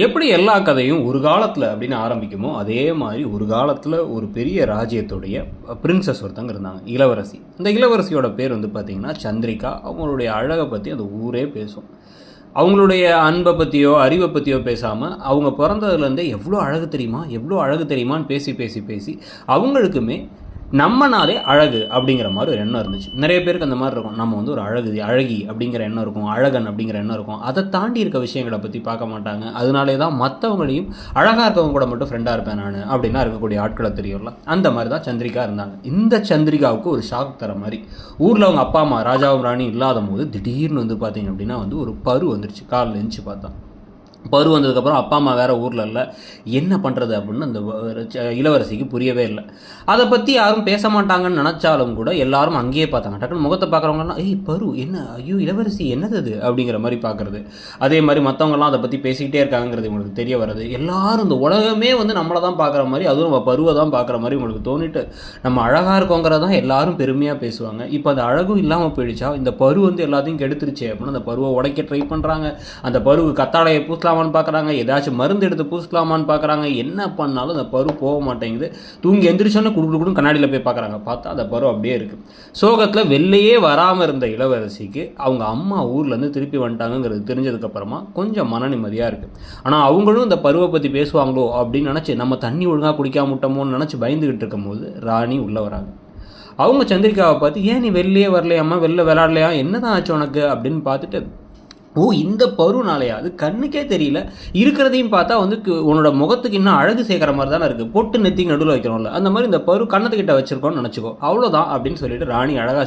எப்படி எல்லா கதையும் ஒரு காலத்தில் அப்படின்னு ஆரம்பிக்குமோ அதே மாதிரி ஒரு காலத்தில் ஒரு பெரிய ராஜ்யத்துடைய பிரின்சஸ் ஒருத்தங்க இருந்தாங்க, இளவரசி. இந்த இளவரசியோட பேர் வந்து பார்த்திங்கன்னா சந்திரிகா. அவங்களுடைய அழகை பற்றி அந்த ஊரே பேசும். அவங்களுடைய அன்பை பற்றியோ அறிவை பற்றியோ பேசாமல் அவங்க பிறந்ததுலேருந்தே எவ்வளோ அழகு தெரியுமா, எவ்வளோ அழகு தெரியுமான்னு பேசி பேசி பேசி அவங்களுக்குமே நம்மனாலே அழகு அப்படிங்கிற மாதிரி ஒரு எண்ணம் இருந்துச்சு. நிறைய பேருக்கு அந்த மாதிரி இருக்கும். நம்ம வந்து ஒரு அழகி அப்படிங்கிற எண்ணம் இருக்கும், அழகன் அப்படிங்கிற எண்ணம் இருக்கும். அதை தாண்டி இருக்க விஷயங்களை பற்றி பார்க்க மாட்டாங்க. அதனாலே தான் மற்றவங்களையும் அழகாக இருக்கவங்க கூட மட்டும் ஃப்ரெண்டாக இருப்பேன் நான் அப்படின்னா இருக்கக்கூடிய ஆட்களை தெரியும்ல. அந்த மாதிரி தான் சந்திரிகா இருந்தாங்க. இந்த சந்திரிகாவுக்கு ஒரு ஷாக் தர மாதிரி ஊரில் அவங்க அப்பா அம்மா ராஜாவும் ராணி இல்லாத போது திடீர்னு வந்து பார்த்தீங்க அப்படின்னா வந்து ஒரு பரு வந்துருச்சு. காலில் எழுந்துச்சு பார்த்தா பரு வந்ததுக்கப்புறம் அப்பா அம்மா வேறு ஊரில் இல்லை, என்ன பண்ணுறது அப்படின்னு அந்த இளவரசிக்கு புரியவே இல்லை. அதை பற்றி யாரும் பேச மாட்டாங்கன்னு நினச்சாலும் கூட எல்லாரும் அங்கேயே பார்த்தாங்க. டக்குன்னு முகத்தை பார்க்குறவங்கலாம் பரு என்ன, ஐயோ இளவரசி என்னது அது அப்படிங்கிற மாதிரி பார்க்குறது. அதே மாதிரி மற்றவங்கலாம் அதை பற்றி பேசிக்கிட்டே இருக்காங்கிறது உங்களுக்கு தெரிய வர்றது. எல்லாரும் இந்த உலகமே வந்து நம்மளை தான் பார்க்குற மாதிரி, அதுவும் நம்ம பருவை தான் பார்க்குற மாதிரி உங்களுக்கு தோணிட்டு நம்ம அழகாக இருக்கோங்கிறதான் எல்லாரும் பெருமையாக பேசுவாங்க. இப்போ அந்த அழகும் இல்லாமல் போயிடுச்சா, இந்த பரு வந்து எல்லாத்தையும் கெடுத்துருச்சு அப்படின்னு அந்த பருவை உடைக்க ட்ரை பண்ணுறாங்க. அந்த பருவு கத்தாழையை பூசலாம் பார்க்குறாங்க, ஏதாச்சும் மருந்து எடுத்து பூசலாமான்னு பார்க்குறாங்க. என்ன பண்ணாலும் அந்த பரு போக மாட்டேங்குது. தூங்கி எந்திரிச்சோன்னே குடுக்குன்னு கண்ணாடியில் போய் பார்க்குறாங்க. பார்த்தா அந்த பரு அப்படியே இருக்குது. சோகத்தில் வெளியே வராமல் இருந்த இளவரசிக்கு அவங்க அம்மா ஊர்லேருந்து திருப்பி வந்துட்டாங்கிறது தெரிஞ்சதுக்கப்புறமா கொஞ்சம் மன நிம்மதியாக இருக்குது. ஆனால் அவங்களும் இந்த பருவை பற்றி பேசுவாங்களோ அப்படின்னு நினச்சி நம்ம தண்ணி ஒழுங்காக குடிக்காம விட்டோமோன்னு நினச்சி பயந்துக்கிட்டு இருக்கும்போது ராணி உள்ளே வராங்க. அவங்க சந்திரிகாவை பார்த்து, ஏன் நீ வெளியே வரலையாம்மா, வெளில விளையாடலையா, என்ன தான் ஆச்சு உனக்கு அப்படின்னு பார்த்துட்டு, ஓ இந்த பருனாலையா, அது கண்ணுக்கே தெரியல, இருக்கிறதையும் பார்த்தா வந்து உன்னோட முகத்துக்கு இன்னும் அழகு சேர்க்குற மாதிரி தானே இருக்குது, பொட்டு நெத்திக்கு நடுவில் வைக்கிறோம்ல, அந்த மாதிரி இந்த பரு கண்ணத்துக்கிட்ட வச்சுருக்கோன்னு நினச்சிக்கோ, அவ்வளோதான் அப்படின்னு சொல்லிட்டு ராணி அழகாக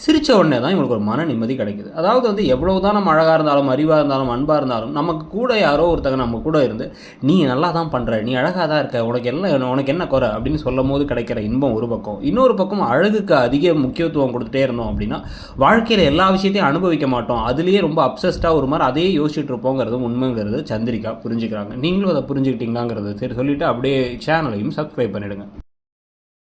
சிரித்த உடனே தான் இவங்களுக்கு ஒரு மன நிம்மதி கிடைக்குது. அதாவது வந்து எவ்வளோ தான் நம்ம அழகாக இருந்தாலும் அறிவாக இருந்தாலும் அன்பாக இருந்தாலும் நமக்கு கூட யாரோ ஒருத்தங்க நம்ம கூட இருந்து நீ நல்லா தான் பண்ணுற, நீ அழகாக தான் இருக்க, உனக்கு என்ன குறை அப்படின்னு சொல்லும் போது கிடைக்கிற இன்பம் ஒரு பக்கம். இன்னொரு பக்கம் அழகுக்கு அதிக முக்கியத்துவம் கொடுத்துட்டே இருந்தோம் அப்படின்னா வாழ்க்கையில் எல்லா விஷயத்தையும் அனுபவிக்க மாட்டோம். அதுலேயே ரொம்ப அப்சஸ்டாக ஒரு மாதிரி அதே யோசிச்சுட்டு இருப்போங்கிறது உண்மைங்கிறது சந்திரிகா புரிஞ்சுக்கிறாங்க. நீங்களும் அதை புரிஞ்சுக்கிட்டீங்களாங்கிறது சரி சொல்லிவிட்டு அப்படியே சேனலையும் சப்ஸ்கிரைப் பண்ணிவிடுங்க.